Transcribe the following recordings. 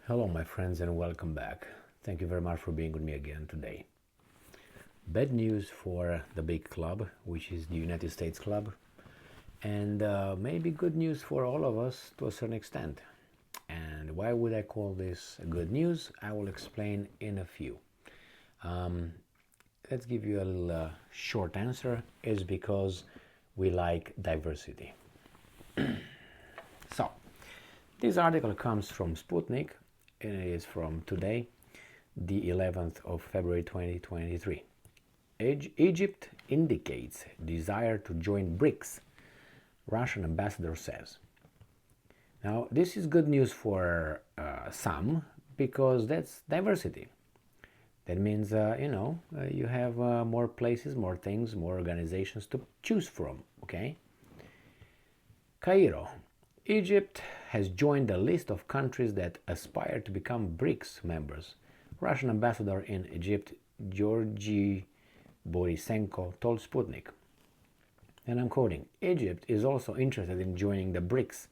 Hello, my friends, and welcome back. Thank you very much for being with me again today. Bad news for the big club, which is the United States club, and maybe good news for all of us to a certain extent. And why would I call this good news? I will explain in a few. Let's give you a little short answer. Is because we like diversity. So, this article comes from Sputnik. It is from today, the 11th of February 2023. Egypt indicates desire to join BRICS, Russian ambassador says. Now, this is good news for some because that's diversity. That means, you have more places, more things, more organizations to choose from, okay? Cairo. Egypt has joined the list of countries that aspire to become BRICS members. Russian ambassador in Egypt, Georgy Borisenko, told Sputnik. And I'm quoting, Egypt is also interested in joining the BRICS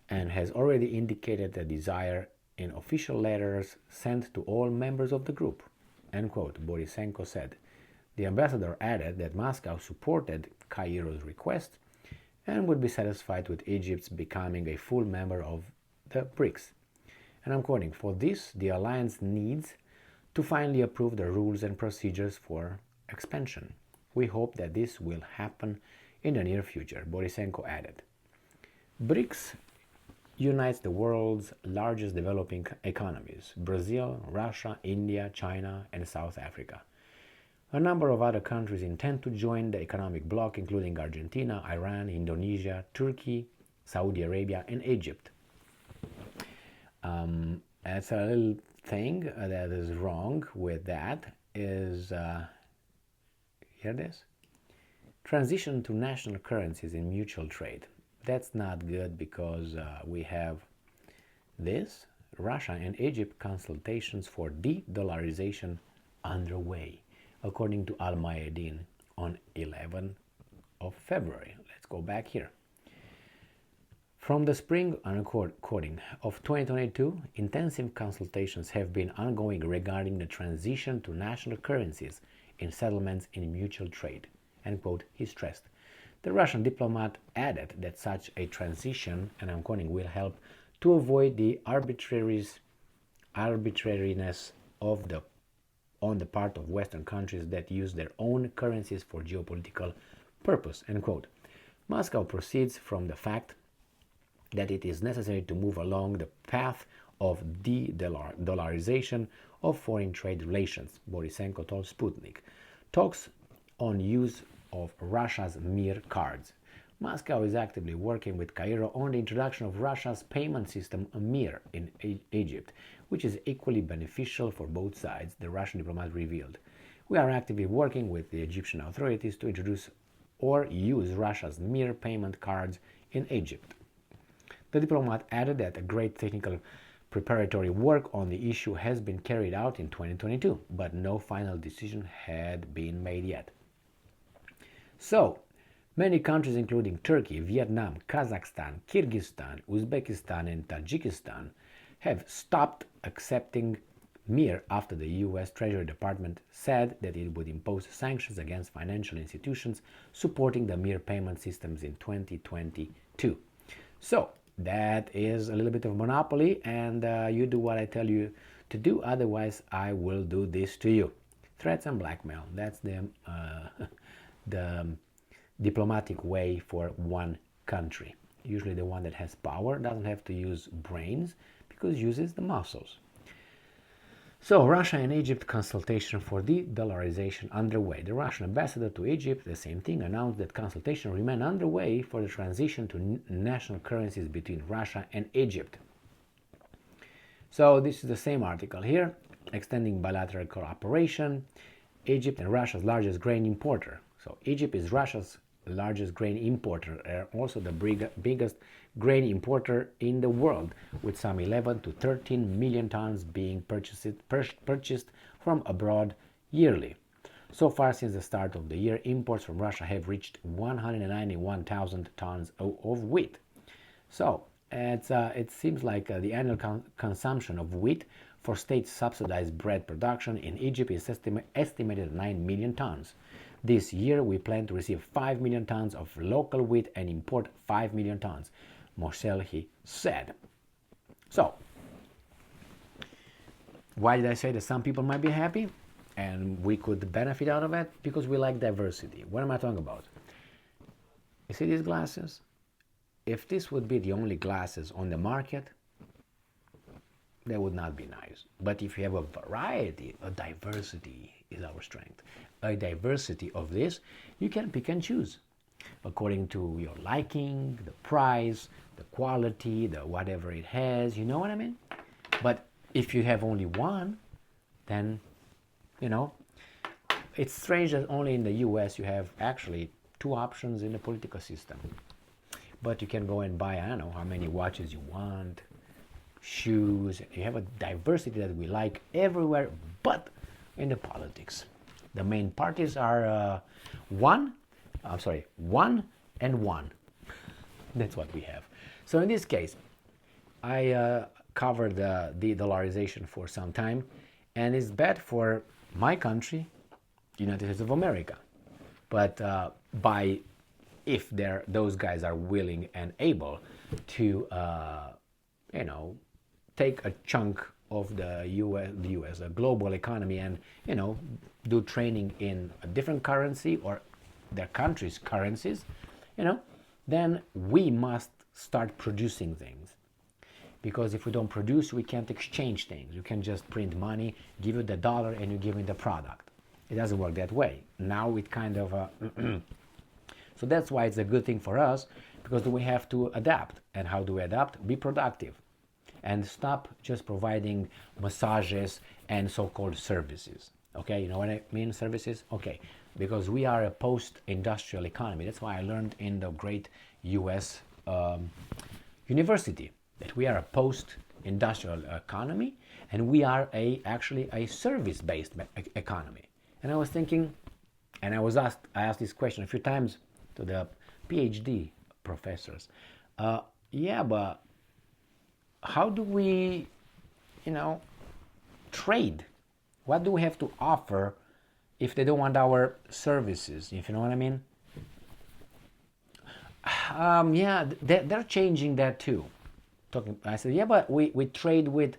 and has already indicated a desire in official letters sent to all members of the group. End quote, Borisenko said. The ambassador added that Moscow supported Cairo's request and would be satisfied with Egypt's becoming a full member of the BRICS. And I'm quoting, for this, the alliance needs to finally approve the rules and procedures for expansion. We hope that this will happen in the near future, Borisenko added. BRICS unites the world's largest developing economies, Brazil, Russia, India, China, and South Africa. A number of other countries intend to join the economic bloc, including Argentina, Iran, Indonesia, Turkey, Saudi Arabia, and Egypt. That's a little thing that is wrong with that is, hear this? Transition to national currencies in mutual trade. That's not good because we have this, Russia and Egypt consultations for de-dollarization underway, according to Al Mayadeen on 11th of February. Let's go back here. From the spring, quoting, of 2022, intensive consultations have been ongoing regarding the transition to national currencies in settlements in mutual trade, end quote, he stressed. The Russian diplomat added that such a transition, and I'm quoting, will help to avoid the arbitrariness on the part of Western countries that use their own currencies for geopolitical purpose, end quote. Moscow proceeds from the fact that it is necessary to move along the path of de-dollarization of foreign trade relations, Borisenko told Sputnik. Talks on use of Russia's Mir cards. Moscow is actively working with Cairo on the introduction of Russia's payment system Mir in Egypt, which is equally beneficial for both sides, the Russian diplomat revealed. We are actively working with the Egyptian authorities to introduce or use Russia's Mir payment cards in Egypt. The diplomat added that a great technical preparatory work on the issue has been carried out in 2022, but no final decision had been made yet. So, many countries including Turkey, Vietnam, Kazakhstan, Kyrgyzstan, Uzbekistan, and Tajikistan have stopped accepting Mir after the U.S. Treasury Department said that it would impose sanctions against financial institutions supporting the Mir payment systems in 2022. So, that is a little bit of monopoly, and you do what I tell you to do, otherwise I will do this to you. Threats and blackmail, that's the diplomatic way for one country. Usually the one that has power doesn't have to use brains because uses the muscles. So, Russia and Egypt consultation for de-dollarization underway. The Russian ambassador to Egypt, the same thing, announced that consultation remain underway for the transition to national currencies between Russia and Egypt. So, this is the same article here, extending bilateral cooperation. Egypt and Russia's largest grain importer. So, Egypt is Russia's largest grain importer, also the biggest grain importer in the world, with some 11 to 13 million tons being purchased from abroad yearly. So far, since the start of the year, imports from Russia have reached 191,000 tons of wheat. So, It seems like the annual consumption of wheat for state-subsidized bread production in Egypt is estimated at 9 million tons. This year, we plan to receive 5 million tons of local wheat and import 5 million tons, Moshelhi said. So, why did I say that some people might be happy and we could benefit out of it? Because we like diversity. What am I talking about? You see these glasses? If this would be the only glasses on the market, that would not be nice. But if you have a variety, a diversity is our strength. A diversity of this, you can pick and choose according to your liking, the price, the quality, the whatever it has, you know what I mean? But if you have only one, then, you know, it's strange that only in the US you have actually two options in the political system. But you can go and buy, I don't know how many watches you want, shoes. You have a diversity that we like everywhere but in the politics. The main parties are one and one. That's what we have. So in this case, I covered the de-dollarization for some time, and it's bad for my country, United States of America. But if those guys are willing and able to, take a chunk of the U.S., a global economy, and do training in a different currency or their country's currencies, then we must start producing things. Because if we don't produce, we can't exchange things. You can just print money, give you the dollar, and you give me the product. It doesn't work that way. Now it kind of... So that's why it's a good thing for us, because we have to adapt. And how do we adapt? Be productive. And stop just providing massages and so-called services. Okay, you know what I mean, services? Okay, because we are a post-industrial economy. That's why I learned in the great U.S. University that we are a post-industrial economy, and we are actually a service-based economy. And I was thinking, and I asked this question a few times to the PhD professors. Yeah, but how do we, trade? What do we have to offer if they don't want our services? If you know what I mean? Yeah, they're changing that too. I said, yeah, but we trade with,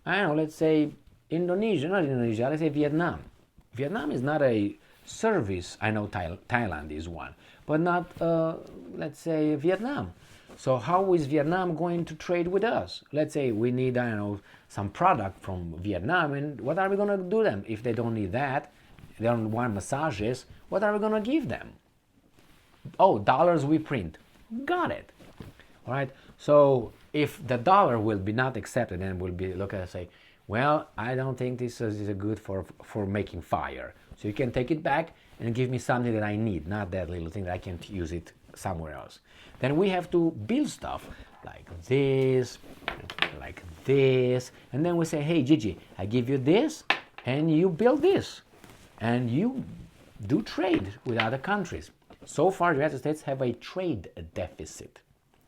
I don't know, let's say Indonesia, not Indonesia, let's say Vietnam. Vietnam is not a service. I know Thailand is one, but not, let's say, Vietnam. So how is Vietnam going to trade with us? Let's say we need, I don't know, some product from Vietnam, and what are we going to do them? If they don't need that, they don't want massages, what are we going to give them? Oh, dollars we print. Got it. All right. So if the dollar will be not accepted, then we'll be look at it and say, well, I don't think this is good for making fire. So you can take it back and give me something that I need, not that little thing that I can't use it somewhere else. Then we have to build stuff like this, and then we say, hey, Gigi, I give you this, and you build this, and you do trade with other countries. So far, the United States have a trade deficit.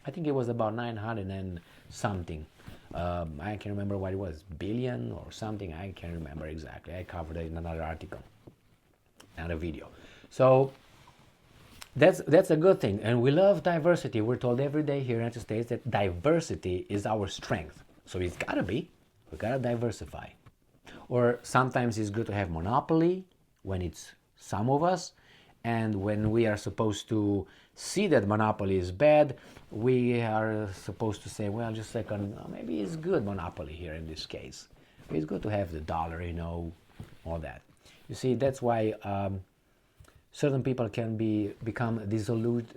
I think it was about 900 and something. I can't remember what it was, billion or something. I can't remember exactly. I covered it in another article, another video. So that's a good thing. And we love diversity. We're told every day here in the United States that diversity is our strength. So it's got to be. We've got to diversify. Or sometimes it's good to have monopoly when it's some of us. And when we are supposed to see that monopoly is bad, we are supposed to say, well, just a second, maybe it's good monopoly here in this case. It's good to have the dollar, all that. You see, that's why certain people can become disillusioned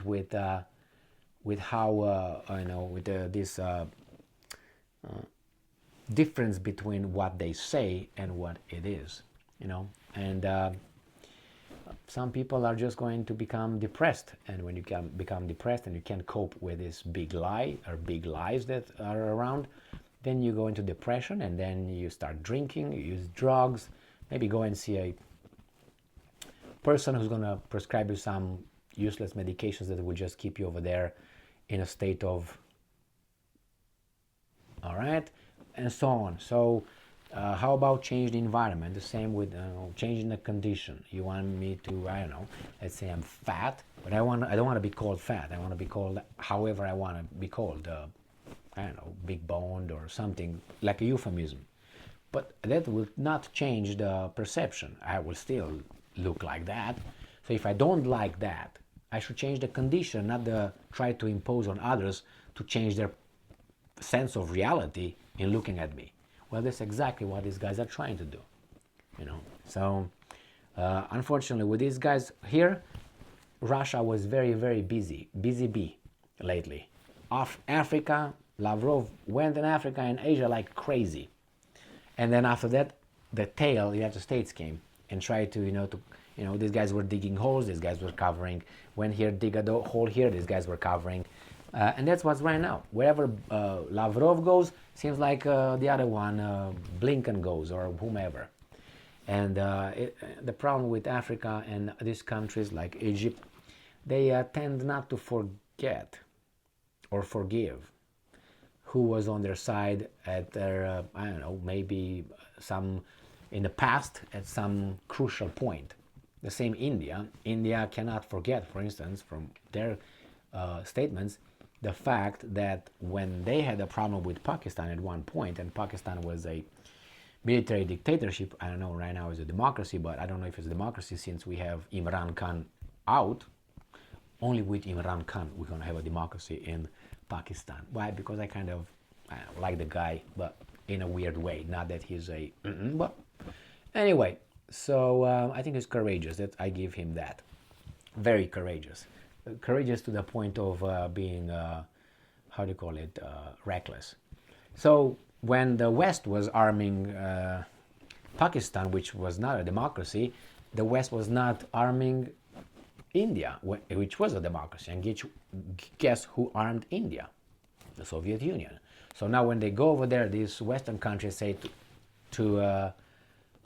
with how with this difference between what they say and what it is. And some people are just going to become depressed, and when you can become depressed and you can't cope with this big lie or big lies that are around, then you go into depression, and then you start drinking, you use drugs, maybe go and see a person who's going to prescribe you some useless medications that will just keep you over there in a state of, all right, and so on. So how about change the environment? The same with changing the condition. You want me to, I don't know, let's say I'm fat, but I don't want to be called fat. I want to be called however I want to be called. I don't know, big boned or something like a euphemism. But that will not change the perception. I will still look like that. So if I don't like that, I should change the condition, not try to impose on others to change their sense of reality in looking at me. Well, that's exactly what these guys are trying to do. So unfortunately, with these guys here, Russia was very, very busy bee lately. Off Africa, Lavrov went in Africa and Asia like crazy. And then after that, the tail, the United States came and tried to, these guys were digging holes, these guys were covering. When here, dig a hole here, these guys were covering. And that's what's right now. Wherever Lavrov goes, seems like the other one, Blinken goes, or whomever. And the problem with Africa and these countries like Egypt, they tend not to forget or forgive who was on their side at their, I don't know, maybe some in the past at some crucial point. The same India. India cannot forget, for instance, from their statements, the fact that when they had a problem with Pakistan at one point, and Pakistan was a military dictatorship, I don't know, right now it's a democracy, but I don't know if it's a democracy since we have Imran Khan out. Only with Imran Khan we're going to have a democracy in Pakistan. Why? Because I don't know, like the guy, but in a weird way. Not that he's a... but anyway, so I think he's courageous. That I give him that. Very courageous. Courageous to the point of being, how do you call it, reckless. So when the West was arming Pakistan, which was not a democracy, the West was not arming India, which was a democracy. And guess who armed India? The Soviet Union. So now when they go over there, these Western countries say to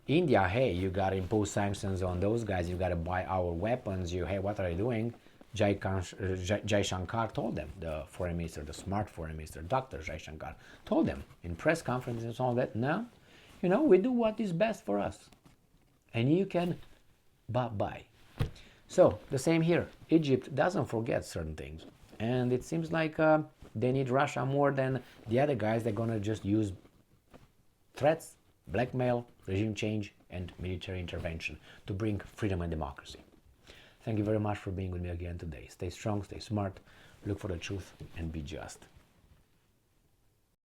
India, hey, you got to impose sanctions on those guys, you got to buy our weapons, hey, what are you doing? Jai Shankar told them, the foreign minister, the smart foreign minister, Dr. Jai Shankar, told them in press conferences and all that, no, we do what is best for us. And you can bye-bye. So the same here. Egypt doesn't forget certain things. And it seems like they need Russia more than the other guys. They're going to just use threats, blackmail, regime change, and military intervention to bring freedom and democracy. Thank you very much for being with me again today. Stay strong, stay smart, look for the truth, and be just.